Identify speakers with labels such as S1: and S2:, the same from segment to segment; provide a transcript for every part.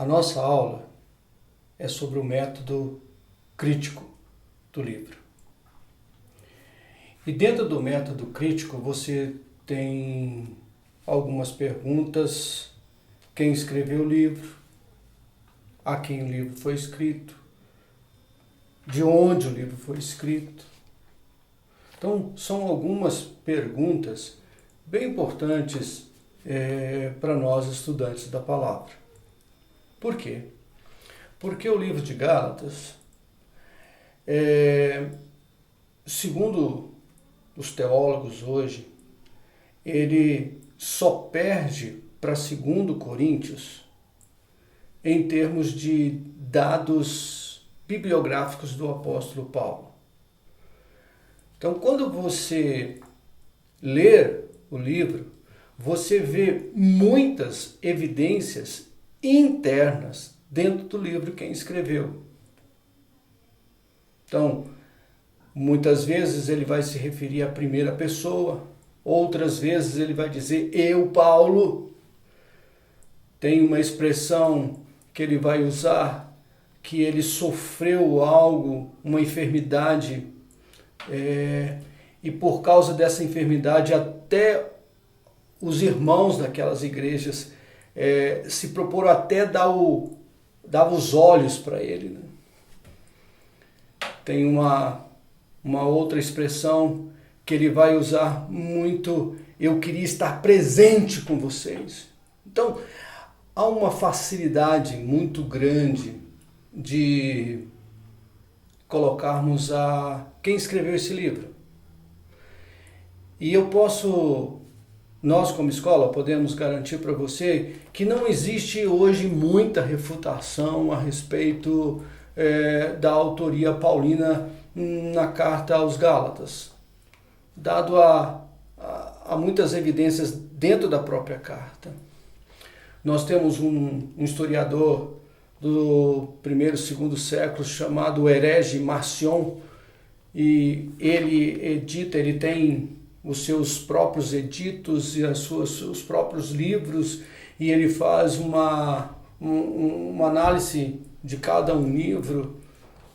S1: nossa aula é sobre o método crítico do livro. E dentro do método crítico você tem algumas perguntas: quem escreveu o livro, a quem o livro foi escrito, de onde o livro foi escrito. Então, são algumas perguntas bem importantes para nós estudantes da palavra. Por quê? Porque o livro de Gálatas, segundo os teólogos hoje, ele só perde para 2 Coríntios em termos de dados bibliográficos do apóstolo Paulo. Então, quando você ler o livro, você vê muitas evidências internas dentro do livro quem escreveu. Então, muitas vezes ele vai se referir à primeira pessoa, outras vezes ele vai dizer eu, Paulo. Tem uma expressão que ele vai usar, que ele sofreu algo, uma enfermidade, e por causa dessa enfermidade até os irmãos daquelas igrejas se proporam até dar os olhos para ele, né? Tem uma outra expressão que ele vai usar muito: eu queria estar presente com vocês. Então, há uma facilidade muito grande de colocarmos quem escreveu esse livro. E nós como escola podemos garantir para você que não existe hoje muita refutação a respeito da autoria paulina na carta aos Gálatas, dado a muitas evidências dentro da própria carta. Nós temos um historiador do 1º e 2º séculos chamado Herege Marcion, e ele tem os seus próprios editos e os próprios livros, e ele faz uma análise de cada um livro,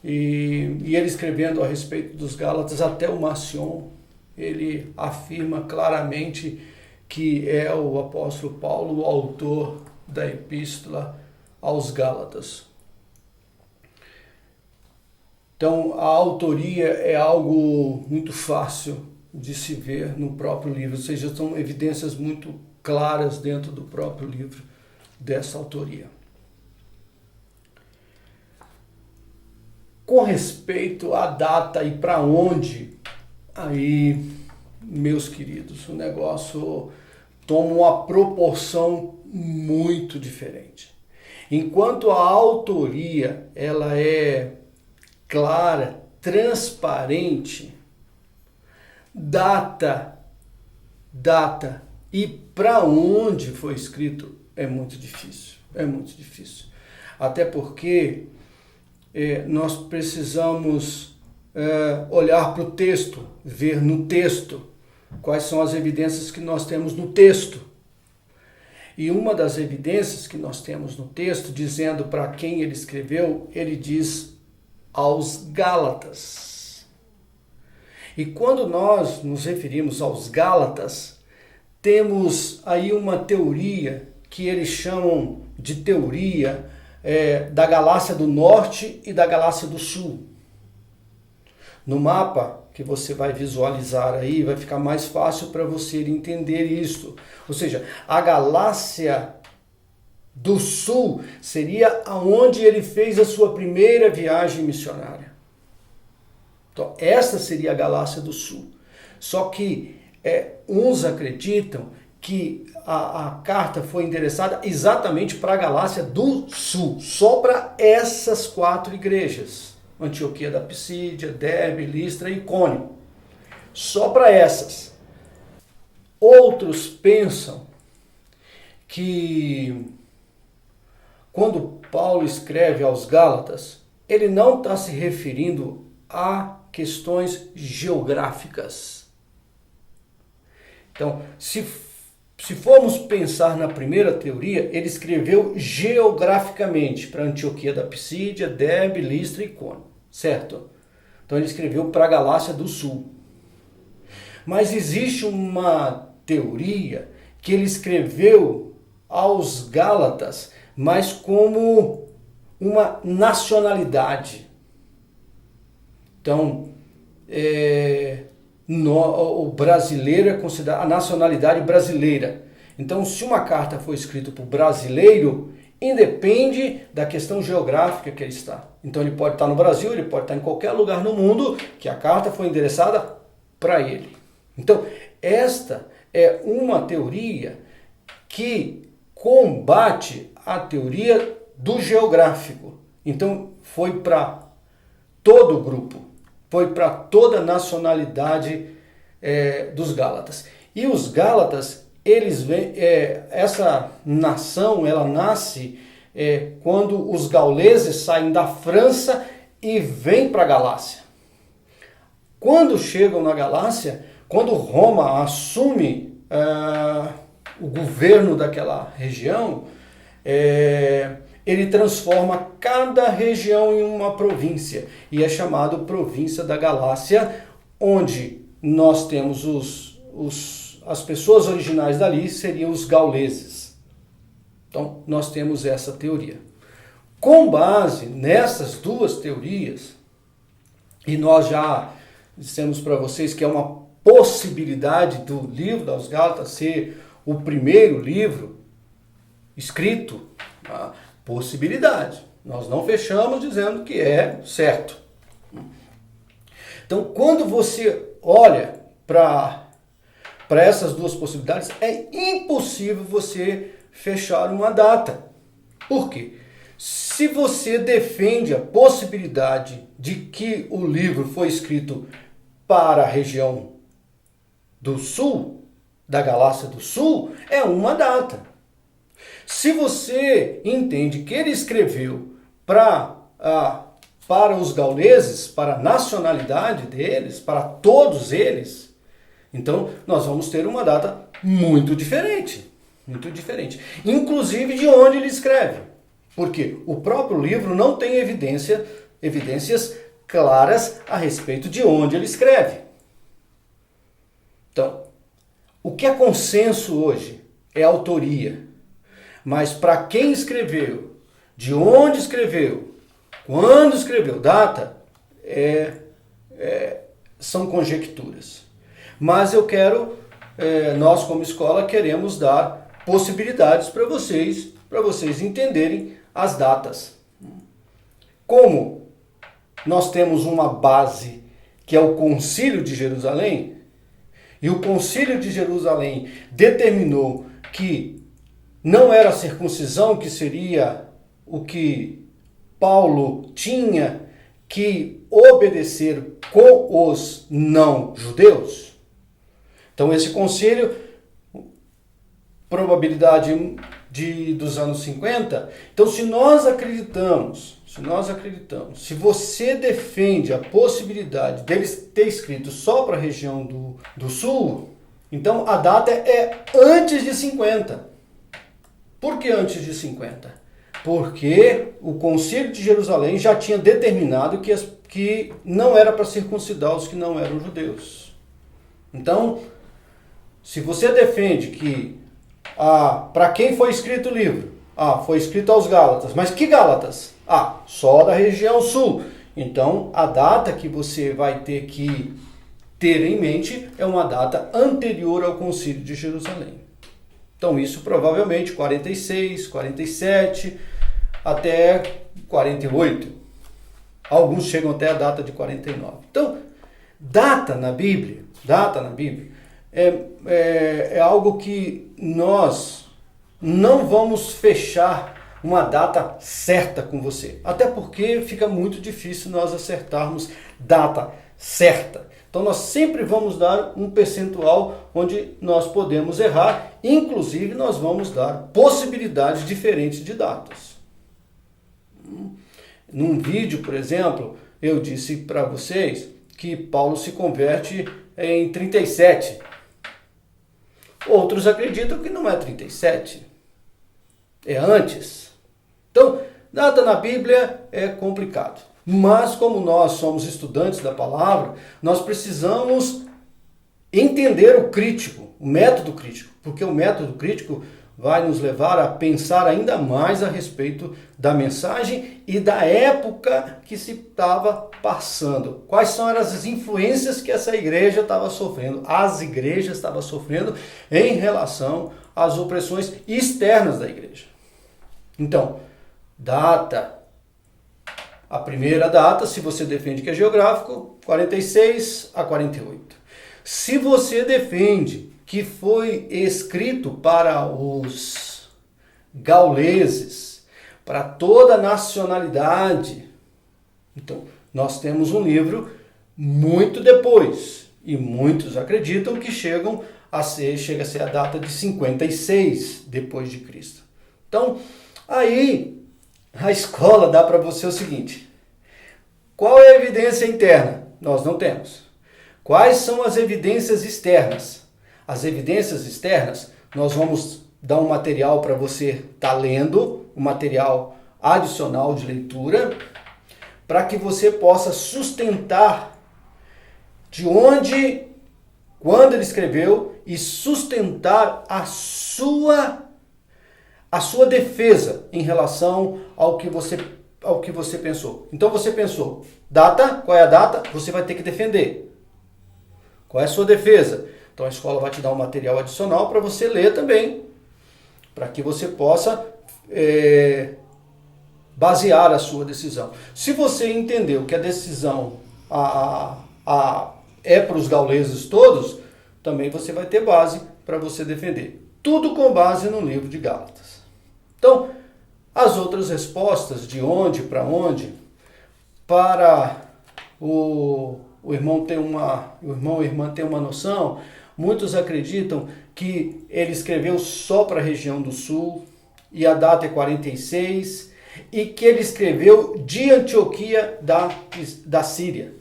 S1: e ele escrevendo a respeito dos Gálatas, até o Marcion, ele afirma claramente que é o apóstolo Paulo o autor da epístola aos Gálatas. Então, a autoria é algo muito fácil de se ver no próprio livro, ou seja, são evidências muito claras dentro do próprio livro dessa autoria. Com respeito à data e para onde, aí, meus queridos, o negócio toma uma proporção muito diferente. Enquanto a autoria ela é clara, transparente, data e para onde foi escrito é muito difícil. Até porque nós precisamos olhar para o texto, ver no texto quais são as evidências que nós temos no texto. E uma das evidências que nós temos no texto, dizendo para quem ele escreveu, ele diz aos Gálatas. E quando nós nos referimos aos Gálatas, temos aí uma teoria que eles chamam de teoria da Galácia do Norte e da Galácia do Sul. No mapa que você vai visualizar aí, vai ficar mais fácil para você entender isso. Ou seja, a Galácia do Sul seria aonde ele fez a sua primeira viagem missionária. Então, essa seria a Galácia do Sul. Só que uns acreditam que a carta foi endereçada exatamente para a Galácia do Sul, só para essas 4 igrejas. Antioquia da Psídia, Derbe, Listra e Icônio. Só para essas. Outros pensam que quando Paulo escreve aos Gálatas, ele não está se referindo a questões geográficas. Então, se se formos pensar na primeira teoria, ele escreveu geograficamente para Antioquia da Psídia, Derbe, Listra e Icônio, certo? Então ele escreveu para a Galácia do Sul. Mas existe uma teoria que ele escreveu aos Gálatas, mas como uma nacionalidade. Então, o brasileiro é considerado a nacionalidade brasileira. Então, se uma carta for escrita por brasileiro, independe da questão geográfica que ele está. Então, ele pode estar no Brasil, ele pode estar em qualquer lugar no mundo que a carta foi endereçada para ele. Então, esta é uma teoria que combate a teoria do geográfico. Então, foi para todo o grupo, foi para toda a nacionalidade dos Gálatas. E os Gálatas, essa nação, ela nasce quando os gauleses saem da França e vêm para a Galácia. Quando chegam na Galácia, quando Roma assume o governo daquela região, ele transforma cada região em uma província, e é chamado província da Galácia, onde nós temos as pessoas originais dali seriam os gauleses. Então, nós temos essa teoria. Com base nessas duas teorias, e nós já dissemos para vocês que é uma possibilidade do livro dos Gálatas ser o primeiro livro escrito, uma possibilidade. Nós não fechamos dizendo que é certo. Então, quando você olha para essas duas possibilidades, é impossível você fechar uma data. Por quê? Se você defende a possibilidade de que o livro foi escrito para a região do sul, da Galácia do Sul, é uma data. Se você entende que ele escreveu para os gauleses, para a nacionalidade deles, para todos eles, então nós vamos ter uma data muito diferente. Muito diferente. Inclusive de onde ele escreve. Porque o próprio livro não tem evidências claras a respeito de onde ele escreve. Então, o que é consenso hoje é autoria. Mas para quem escreveu, de onde escreveu, quando escreveu, data, são conjecturas. Mas nós como escola queremos dar possibilidades para vocês entenderem as datas. Como nós temos uma base que é o Concílio de Jerusalém, e o Concílio de Jerusalém determinou que não era a circuncisão que seria o que Paulo tinha que obedecer com os não-judeus. Então esse concílio, probabilidade dos anos 50, então se nós acreditamos, se você defende a possibilidade deles ter escrito só para a região do sul, então a data é antes de 50. Por que antes de 50? Porque o Concílio de Jerusalém já tinha determinado que não era para circuncidar os que não eram judeus. Então, se você defende que para quem foi escrito o livro? Foi escrito aos Gálatas. Mas que Gálatas? Só da região sul. Então, a data que você vai ter que ter em mente é uma data anterior ao Concílio de Jerusalém. Então, isso provavelmente 46, 47, até 48. Alguns chegam até a data de 49. Então, data na Bíblia é algo que nós não vamos fechar uma data certa com você. Até porque fica muito difícil nós acertarmos data certa. Então nós sempre vamos dar um percentual onde nós podemos errar. Inclusive nós vamos dar possibilidades diferentes de datas. Num vídeo, por exemplo, eu disse para vocês que Paulo se converte em 37. Outros acreditam que não é 37, é antes. Então, nada na Bíblia é complicado. Mas como nós somos estudantes da palavra, nós precisamos entender o crítico, o método crítico, porque o método crítico vai nos levar a pensar ainda mais a respeito da mensagem e da época que se estava passando. Quais são as influências que essa igreja estava sofrendo, as igrejas estavam sofrendo em relação às opressões externas da igreja. Então, data. A primeira data, se você defende que é geográfico, 46 a 48. Se você defende que foi escrito para os gauleses, para toda a nacionalidade, então nós temos um livro muito depois, e muitos acreditam que chega a ser a data de 56 depois de Cristo. Então, aí a escola dá para você o seguinte: qual é a evidência interna? Nós não temos. Quais são as evidências externas? As evidências externas, nós vamos dar um material para você estar lendo, um material adicional de leitura, para que você possa sustentar de onde, quando ele escreveu, e sustentar a sua defesa em relação ao que você pensou. Então você pensou, data, qual é a data? Você vai ter que defender. Qual é a sua defesa? Então a escola vai te dar um material adicional para você ler também, para que você possa basear a sua decisão. Se você entendeu que a decisão é para os gauleses todos, também você vai ter base para você defender. Tudo com base no livro de Gálatas. Então, as outras respostas, de onde para onde, para o irmão e a irmã ter uma noção, muitos acreditam que ele escreveu só para a região do sul, e a data é 46, e que ele escreveu de Antioquia da Síria,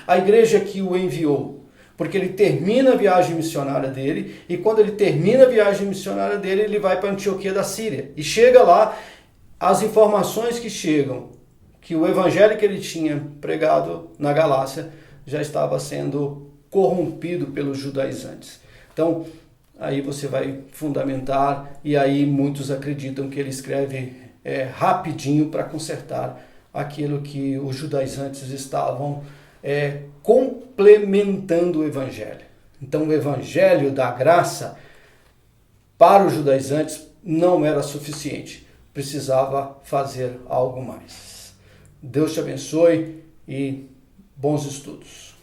S1: a igreja que o enviou, porque ele termina a viagem missionária dele, e quando ele termina a viagem missionária dele, ele vai para Antioquia da Síria, e chega lá, as informações que chegam, que o evangelho que ele tinha pregado na Galácia já estava sendo corrompido pelos judaizantes. Então, aí você vai fundamentar, e aí muitos acreditam que ele escreve rapidinho para consertar aquilo que os judaizantes estavam complementando o evangelho. Então, o evangelho da graça para os judaizantes não era suficiente, precisava fazer algo mais. Deus te abençoe e bons estudos.